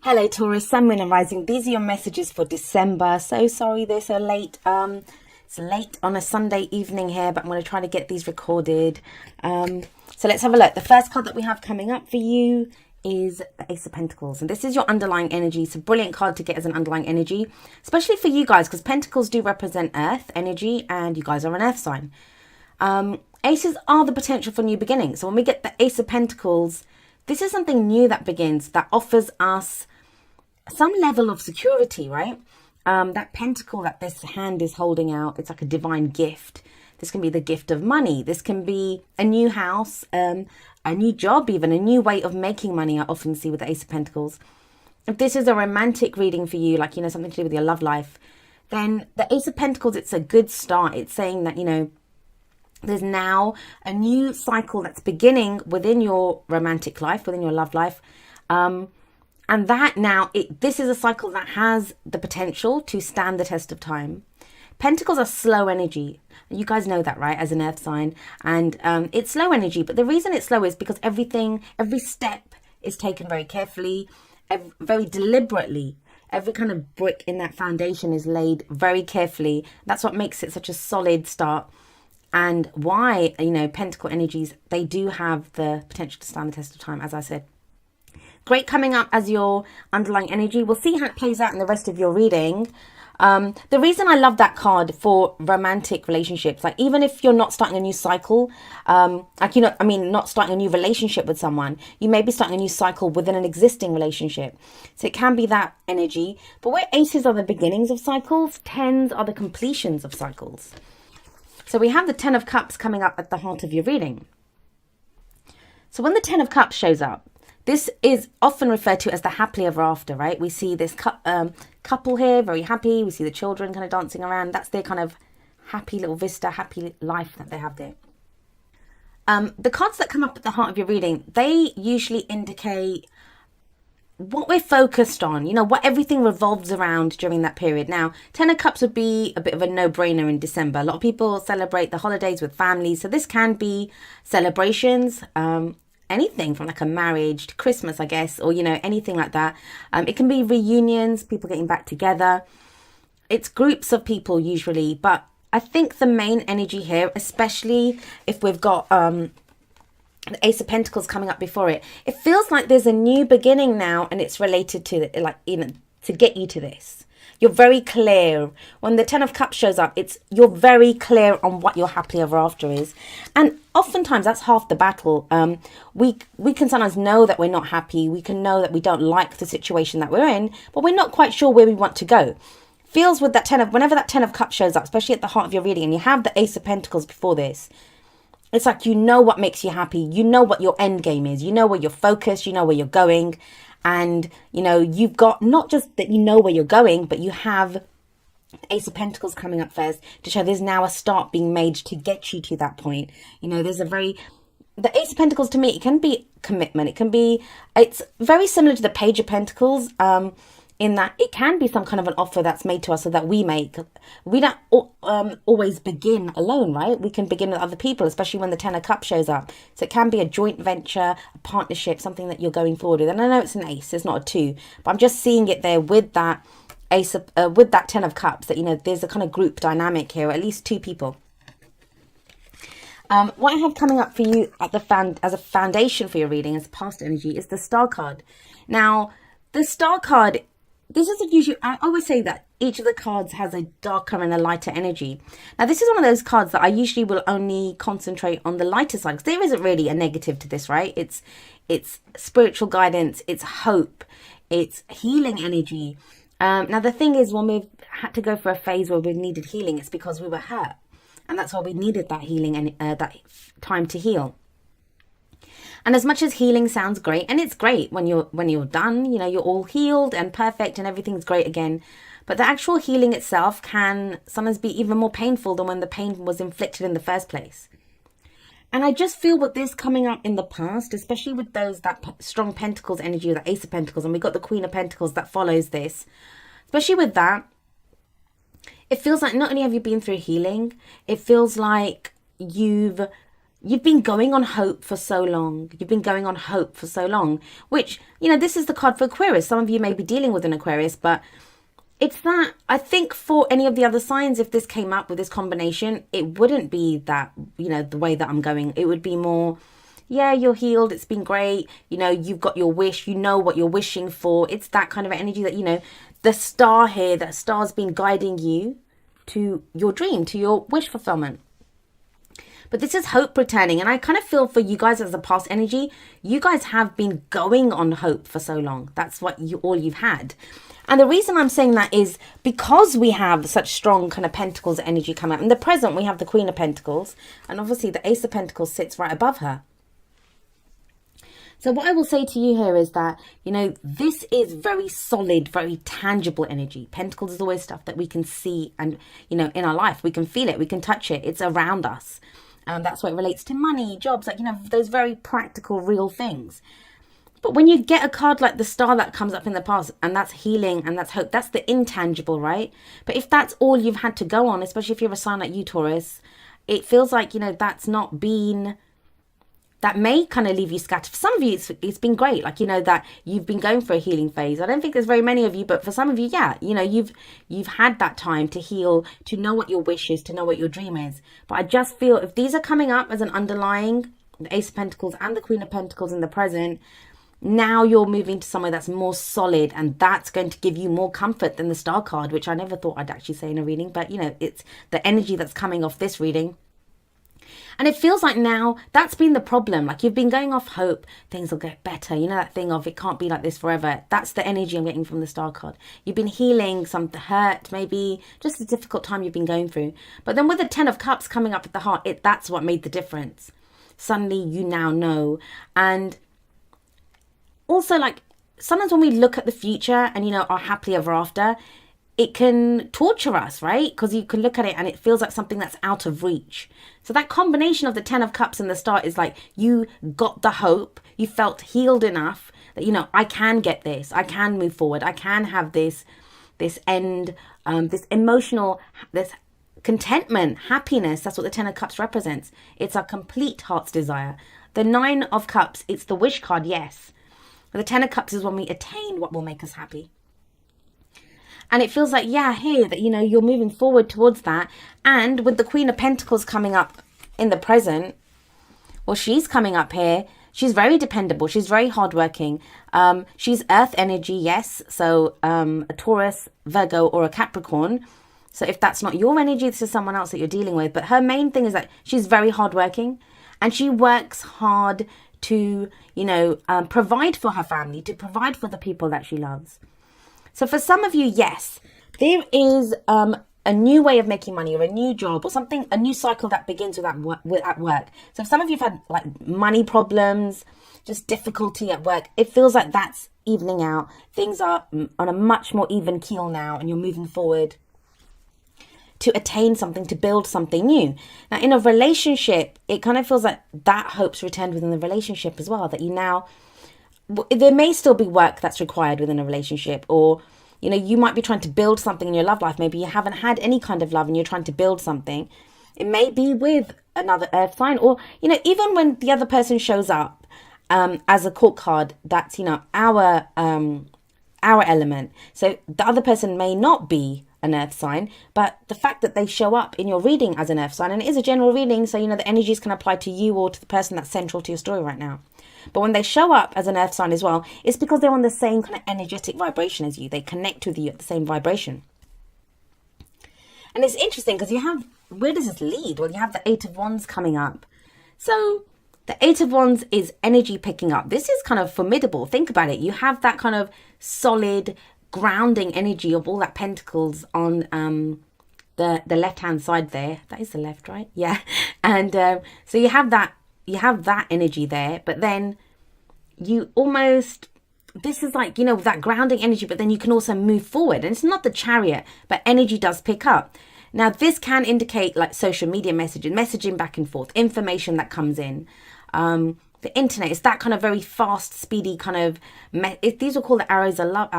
Hello Taurus, Sun, Moon and Rising. These are your messages for December. So sorry they're so late. It's late on a Sunday evening here, but I'm going to try to get these recorded. So let's have a look. The first card that we have coming up for you is the Ace of Pentacles. And this is your underlying energy. It's a brilliant card to get as an underlying energy, especially for you guys, because Pentacles do represent Earth energy and you guys are an Earth sign. Aces are the potential for new beginnings. So when we get the Ace of Pentacles, this is something new that begins, that offers us some level of security, right? That pentacle that this hand is holding out, it's like a divine gift. This can be the gift of money. This can be a new house, a new job, even a new way of making money. I often see with the Ace of Pentacles. If this is a romantic reading for you, like, something to do with your love life, then the Ace of Pentacles, it's a good start. It's saying that, there's now a new cycle that's beginning within your romantic life, within your love life. And that now, this is a cycle that has the potential to stand the test of time. Pentacles are slow energy. You guys know that, right? As an earth sign. And it's slow energy. But the reason it's slow is because every step is taken very carefully, very deliberately. Every kind of brick in that foundation is laid very carefully. That's what makes it such a solid start. And why, Pentacle energies, they do have the potential to stand the test of time, as I said. Great coming up as your underlying energy. We'll see how it plays out in the rest of your reading. The reason I love that card for romantic relationships, like even if you're not starting a new cycle, not starting a new relationship with someone, you may be starting a new cycle within an existing relationship. So it can be that energy. But where aces are the beginnings of cycles, tens are the completions of cycles. So we have the Ten of Cups coming up at the heart of your reading. So when the Ten of Cups shows up, this is often referred to as the happily ever after, right? We see this couple here, very happy. We see the children kind of dancing around. That's their kind of happy little vista, happy life that they have there. The cards that come up at the heart of your reading, they usually indicate what we're focused on, what everything revolves around during that period. Now, Ten of Cups would be a bit of a no-brainer in December. A lot of people celebrate the holidays with families. So this can be celebrations, anything from like a marriage to Christmas, I guess, or, anything like that. It can be reunions, people getting back together. It's groups of people usually, but I think the main energy here, especially if we've got the Ace of Pentacles coming up before it, it feels like there's a new beginning now, and it's related to to get you to this. You're very clear. When the Ten of Cups shows up, you're very clear on what your happily ever after is. And oftentimes that's half the battle. We can sometimes know that we're not happy. We can know that we don't like the situation that we're in, but we're not quite sure where we want to go. Feels with that whenever that Ten of Cups shows up, especially at the heart of your reading, and you have the Ace of Pentacles before this, it's like what makes you happy. You know what your end game is. You know where you're focused. You know where you're going. And, you've got not just that you know where you're going, but you have the Ace of Pentacles coming up first to show there's now a start being made to get you to that point. The Ace of Pentacles, to me, it can be commitment. It's very similar to the Page of Pentacles, in that it can be some kind of an offer that's made to us so that we don't always begin alone, right? We can begin with other people, especially when the Ten of Cups shows up. So it can be a joint venture, a partnership, something that you're going forward with. And I know it's an ace, it's not a two, but I'm just seeing it there with that with that Ten of Cups, that, there's a kind of group dynamic here, or at least two people. What I have coming up for you as a foundation for your reading, as past energy, is the Star card. Now, the Star card, this isn't usually, I always say that each of the cards has a darker and a lighter energy. Now, this is one of those cards that I usually will only concentrate on the lighter side, because there isn't really a negative to this, right? It's spiritual guidance, it's hope, it's healing energy. Now, the thing is, when we've had to go for a phase where we've needed healing, it's because we were hurt. And that's why we needed that healing and that time to heal. And as much as healing sounds great, and it's great when you're done, you're all healed and perfect and everything's great again. But the actual healing itself can sometimes be even more painful than when the pain was inflicted in the first place. And I just feel with this coming up in the past, especially with that strong Pentacles energy, the Ace of Pentacles, and we got the Queen of Pentacles that follows this, especially with that, it feels like not only have you been through healing, it feels like you've you've been going on hope for so long. You've been going on hope for so long, which, you know, this is the card for Aquarius. Some of you may be dealing with an Aquarius, but it's that, I think for any of the other signs, if this came up with this combination, it wouldn't be that, you know, the way that I'm going. It would be more, yeah, you're healed. It's been great. You know, you've got your wish. You know what you're wishing for. It's that kind of energy that, you know, the star here, that star's been guiding you to your dream, to your wish fulfillment. But this is hope returning. And I kind of feel for you guys as a past energy, you guys have been going on hope for so long. That's what all you've had. And the reason I'm saying that is because we have such strong kind of Pentacles energy come out. In the present, we have the Queen of Pentacles. And obviously the Ace of Pentacles sits right above her. So what I will say to you here is that, you know, this is very solid, very tangible energy. Pentacles is always stuff that we can see and, you know, in our life. We can feel it. We can touch it. It's around us. That's what it relates to money, jobs, like, you know, those very practical, real things. But when you get a card like the Star that comes up in the past, and that's healing and that's hope, that's the intangible, right? But if that's all you've had to go on, especially if you're a sign like you, Taurus, it feels like, you know, that's not been, that may kind of leave you scattered. For some of you, it's been great. Like, you know, that you've been going for a healing phase. I don't think there's very many of you, but for some of you, yeah, you know, you've had that time to heal, to know what your wish is, to know what your dream is. But I just feel if these are coming up as an underlying, the Ace of Pentacles and the Queen of Pentacles in the present, now you're moving to somewhere that's more solid, and that's going to give you more comfort than the Star card, which I never thought I'd actually say in a reading. But, you know, it's the energy that's coming off this reading. And it feels like now that's been the problem. Like, you've been going off hope, things will get better. You know, that thing of it can't be like this forever. That's the energy I'm getting from the Star card. You've been healing some hurt, maybe just a difficult time you've been going through. But then with the 10 of Cups coming up at the heart, that's what made the difference. Suddenly you now know. And also, like, sometimes when we look at the future and, you know, are happily ever after, it can torture us, right? Because you can look at it and it feels like something that's out of reach. So that combination of the 10 of Cups and the Star is like, you got the hope, you felt healed enough that, you know, I can get this, I can move forward, I can have this end, this emotional, this contentment, happiness. That's what the 10 of Cups represents. It's our complete heart's desire. The 9 of Cups, it's the wish card, yes. But the 10 of Cups is when we attain what will make us happy. And it feels like, yeah, here, that, you know, you're moving forward towards that. And with the Queen of Pentacles coming up in the present, well, she's coming up here. She's very dependable. She's very hardworking. She's earth energy, yes. So a Taurus, Virgo, or a Capricorn. So if that's not your energy, this is someone else that you're dealing with. But her main thing is that she's very hardworking. And she works hard to, you know, provide for her family, to provide for the people that she loves. So for some of you, yes, there is a new way of making money, or a new job, or something, a new cycle that begins at work. So if some of you have had like money problems, just difficulty at work, it feels like that's evening out. Things are on a much more even keel now, and you're moving forward to attain something, to build something new. Now, in a relationship, it kind of feels like that hope's returned within the relationship as well, that you now, there may still be work that's required within a relationship, or, you know, you might be trying to build something in your love life. Maybe you haven't had any kind of love and you're trying to build something. It may be with another earth sign, or, you know, even when the other person shows up as a court card, that's, you know, our element. So the other person may not be an earth sign, but the fact that they show up in your reading as an earth sign, and it is a general reading, so, you know, the energies can apply to you or to the person that's central to your story right now. But when they show up as an earth sign as well, it's because they're on the same kind of energetic vibration as you. They connect with you at the same vibration. And it's interesting because you have, where does this lead? Well, you have the 8 of Wands coming up. So the 8 of Wands is energy picking up. This is kind of formidable. Think about it. You have that kind of solid grounding energy of all that Pentacles on the left hand side there. That is the left, right? Yeah. And so you have that energy there, but then you almost, this is like, you know, that grounding energy, but then you can also move forward. And it's not the Chariot, but energy does pick up. Now, this can indicate like social media messaging back and forth, information that comes in. The internet is that kind of very fast, speedy kind of, these are called the arrows of love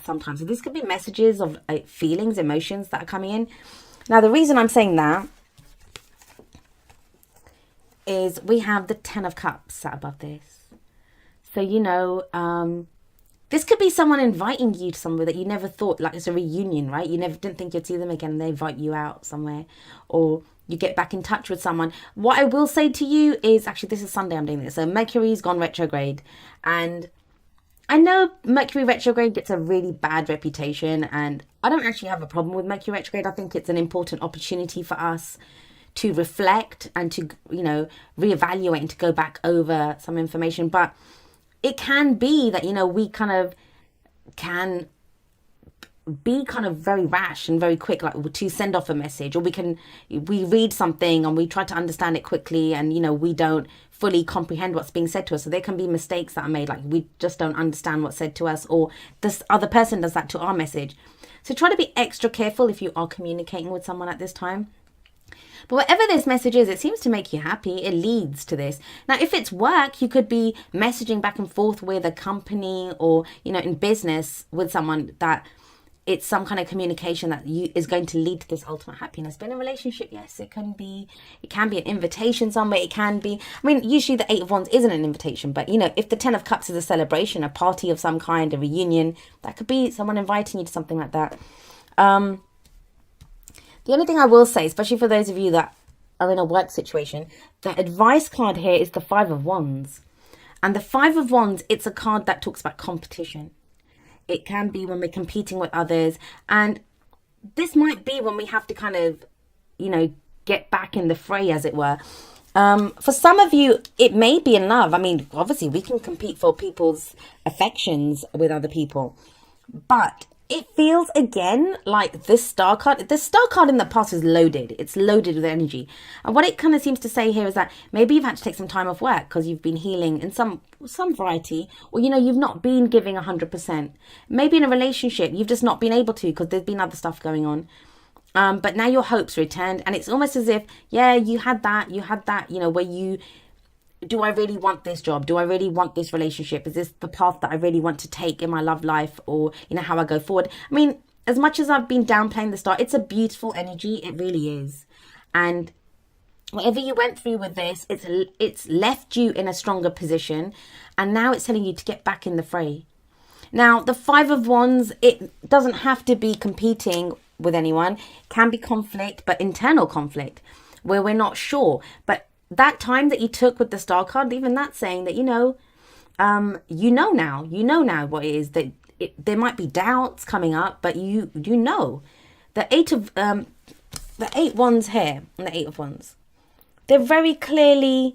sometimes. So these could be messages of feelings, emotions that are coming in. Now, the reason I'm saying that is we have the Ten of Cups sat above this. So, this could be someone inviting you to somewhere that you never thought, like it's a reunion, right? You never didn't think you'd see them again, and they invite you out somewhere, or you get back in touch with someone. What I will say to you is, actually, this is Sunday I'm doing this. So Mercury's gone retrograde, and I know Mercury retrograde gets a really bad reputation, and I don't actually have a problem with Mercury retrograde. I think it's an important opportunity for us to reflect and to, reevaluate and to go back over some information. But it can be that, we kind of can be kind of very rash and very quick, like to send off a message, or we read something and we try to understand it quickly, and we don't fully comprehend what's being said to us. So there can be mistakes that are made, like we just don't understand what's said to us, or this other person does that to our message. So try to be extra careful if you are communicating with someone at this time. But whatever this message is, it seems to make you happy. It leads to this. Now, if it's work, you could be messaging back and forth with a company, or, in business with someone, that it's some kind of communication that is going to lead to this ultimate happiness. But in a relationship, yes, it can be an invitation somewhere. It can be, usually the Eight of Wands isn't an invitation, but if the Ten of Cups is a celebration, a party of some kind, a reunion, that could be someone inviting you to something like that. The only thing I will say, especially for those of you that are in a work situation, the advice card here is the Five of Wands. And the Five of Wands, it's a card that talks about competition. It can be when we're competing with others. And this might be when we have to kind of, get back in the fray, as it were. For some of you, it may be in love. Obviously, we can compete for people's affections with other people. But it feels again like this star card. The star card in the past is loaded. It's loaded with energy. And what it kind of seems to say here is that maybe you've had to take some time off work because you've been healing in some variety, or you've not been giving 100%. Maybe in a relationship you've just not been able to because there's been other stuff going on. But now your hope's returned, and it's almost as if, you had that, where you, do I really want this job? Do I really want this relationship? Is this the path that I really want to take in my love life, or, how I go forward? As much as I've been downplaying the star, it's a beautiful energy. It really is. And whatever you went through with this, it's left you in a stronger position. And now it's telling you to get back in the fray. Now, the Five of Wands, it doesn't have to be competing with anyone. It can be conflict, but internal conflict, where we're not sure. But that time that you took with the star card, even that's saying that, now what it is, that there might be doubts coming up, but the Eight Wands here and the Eight of Wands, they're very clearly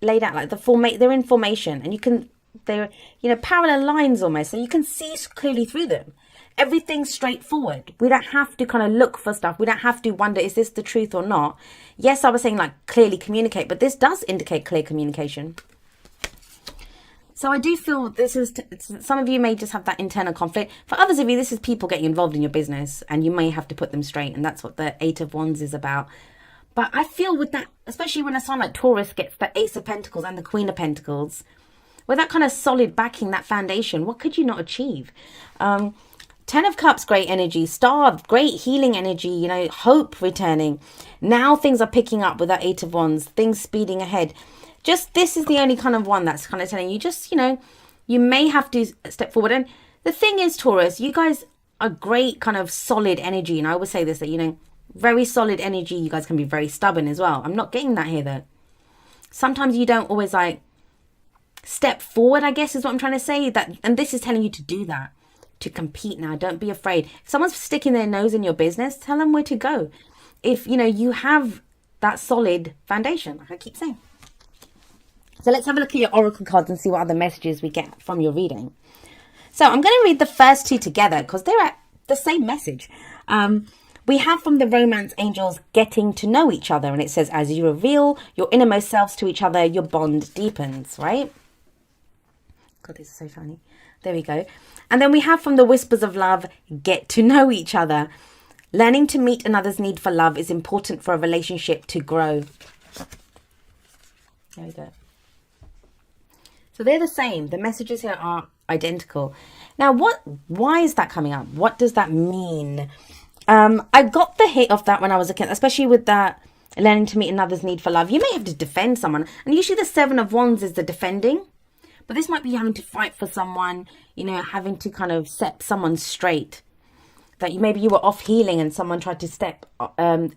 laid out, like they're in formation, and they're parallel lines almost, so you can see clearly through them. Everything's straightforward. We don't have to kind of look for stuff. We don't have to wonder, is this the truth or not? Yes, I was saying like clearly communicate, but this does indicate clear communication. So I do feel this is, some of you may just have that internal conflict. For others of you, this is people getting involved in your business, and you may have to put them straight. And that's what the Eight of Wands is about. But I feel with that, especially when a sign like Taurus gets the Ace of Pentacles and the Queen of Pentacles, with that kind of solid backing, that foundation, what could you not achieve? Ten of Cups, great energy. Star, great healing energy, hope returning. Now things are picking up with that Eight of Wands, things speeding ahead. Just, this is the only kind of one that's kind of telling you, just, you may have to step forward. And the thing is, Taurus, you guys are great kind of solid energy. And I always say this, that, very solid energy. You guys can be very stubborn as well. I'm not getting that here, though. Sometimes you don't always, step forward, I guess is what I'm trying to say. And this is telling you to do that. To compete now. Don't be afraid. If someone's sticking their nose in your business, tell them where to go. If you have that solid foundation, like I keep saying. So let's have a look at your oracle cards and see what other messages we get from your reading. So I'm going to read the first two together because they're at the same message. We have from the romance angels, getting to know each other, and it says, as you reveal your innermost selves to each other, your bond deepens, right? God, this is so funny. There we go. And then we have from the whispers of love, get to know each other. Learning to meet another's need for love is important for a relationship to grow. There we go. So they're the same. The messages here are identical. Now, why is that coming up? What does that mean? I got the hit of that when I was a kid, especially with that learning to meet another's need for love. You may have to defend someone, and usually the Seven of Wands is the defending, but this might be having to fight for someone, you know, having to kind of set someone straight. That maybe you were off healing and someone tried to kind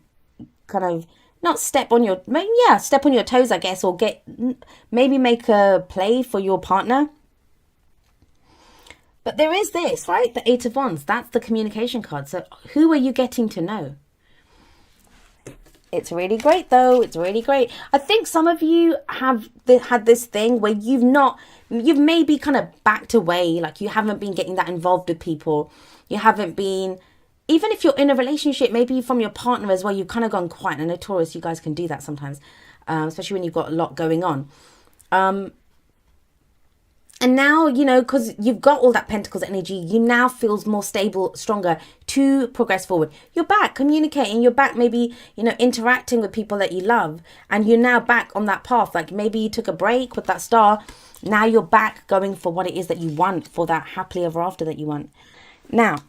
of not step on your, yeah, step on your toes, I guess, or maybe make a play for your partner. But there is this, right? The Eight of Wands. That's the communication card. So who are you getting to know? It's really great, though. It's really great. I think some of you have had this thing where you've maybe kind of backed away. Like you haven't been getting that involved with people. You haven't been, even if you're in a relationship, maybe from your partner as well, you've kind of gone quiet. I know Taurus, you guys can do that sometimes, especially when you've got a lot going on. And now, you know, because you've got all that Pentacles energy, you now feel more stable, stronger to progress forward. You're back communicating. You're back maybe, you know, interacting with people that you love. And you're now back on that path. Like maybe you took a break with that star. Now you're back going for what it is that you want, for that happily ever after that you want. Now,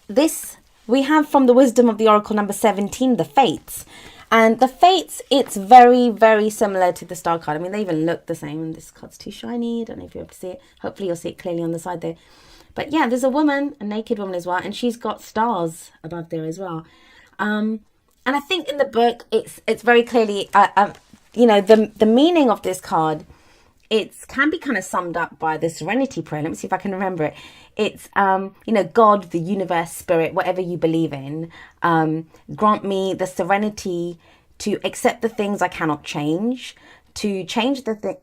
this we have from the wisdom of the Oracle number 17, the Fates. And the Fates, it's very, very similar to the Star card. I mean, they even look the same. And this card's too shiny. I don't know if you're able to see it. Hopefully you'll see it clearly on the side there. But yeah, there's a woman, a naked woman as well. And she's got stars above there as well. And I think in the book, it's very clearly, you know, the meaning of this card, it can be kind of summed up by the Serenity Prayer. Let me see if I can remember it. It's, you know, God, the universe, spirit, whatever you believe in, grant me the serenity to accept the things I cannot change, to change the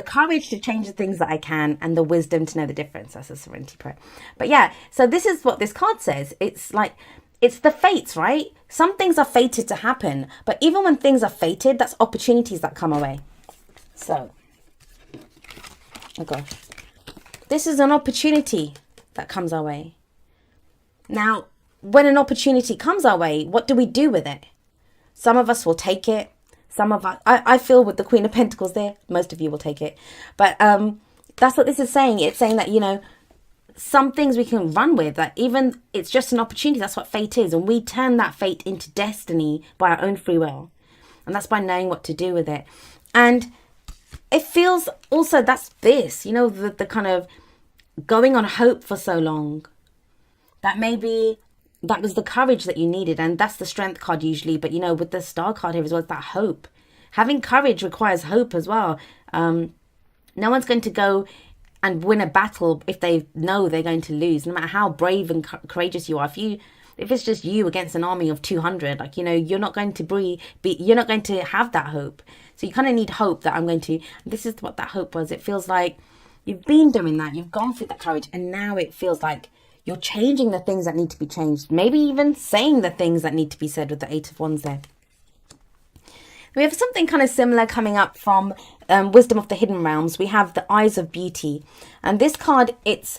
courage to change the things that I can, and the wisdom to know the difference. That's a Serenity Prayer. But yeah, so this is what this card says. It's like, it's the fates, right? Some things are fated to happen, but even when things are fated, that's opportunities that come away. So, oh gosh, this is an opportunity that comes our way. Now, when an opportunity comes our way, what do we do with it? Some of us will take it. Some of us, I feel with the Queen of Pentacles there, most of you will take it. But that's what this is saying. It's saying that, you know, some things we can run with, that even it's just an opportunity. That's what fate is. And we turn that fate into destiny by our own free will. And that's by knowing what to do with it. And it feels also, that's this, you know, the kind of going on hope for so long, that maybe that was the courage that you needed. And that's the Strength card usually, but you know, with the Star card here as well, it's that hope. Having courage requires hope as well. No one's going to go and win a battle if they know they're going to lose, no matter how brave and courageous you are. If it's just you against an army of 200, like, you know, you're not going to you're not going to have that hope. So you kind of need hope that this is what that hope was. It feels like you've been doing that. You've gone through that courage. And now it feels like you're changing the things that need to be changed. Maybe even saying the things that need to be said with the Eight of Wands there. We have something kind of similar coming up from Wisdom of the Hidden Realms. We have the Eyes of Beauty. And this card, it's,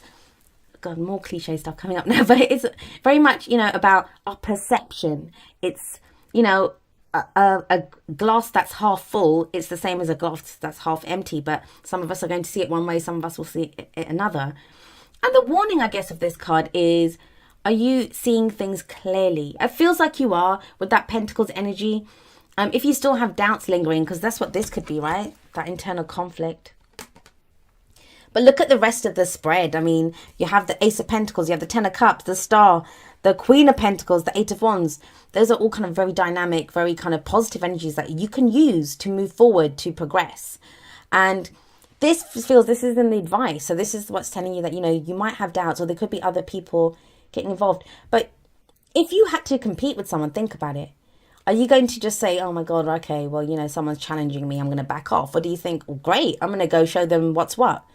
God, more cliche stuff coming up now. But it's very much, you know, about our perception. It's, you know, a glass that's half full, it's the same as a glass that's half empty, but some of us are going to see it one way, some of us will see it another. And the warning, I guess, of this card is, are you seeing things clearly? It feels like you are with that Pentacles energy. If you still have doubts lingering, because that's what this could be, right? That internal conflict. But look at the rest of the spread. I mean, you have the Ace of Pentacles, you have the Ten of Cups, the Star, the Queen of Pentacles, the Eight of Wands. Those are all kind of very dynamic, very kind of positive energies that you can use to move forward, to progress. And this is in the advice. So this is what's telling you that, you know, you might have doubts, or there could be other people getting involved. But if you had to compete with someone, think about it. Are you going to just say, oh my God, okay, well, you know, someone's challenging me, I'm going to back off? Or do you think, oh, great, I'm going to go show them what's what?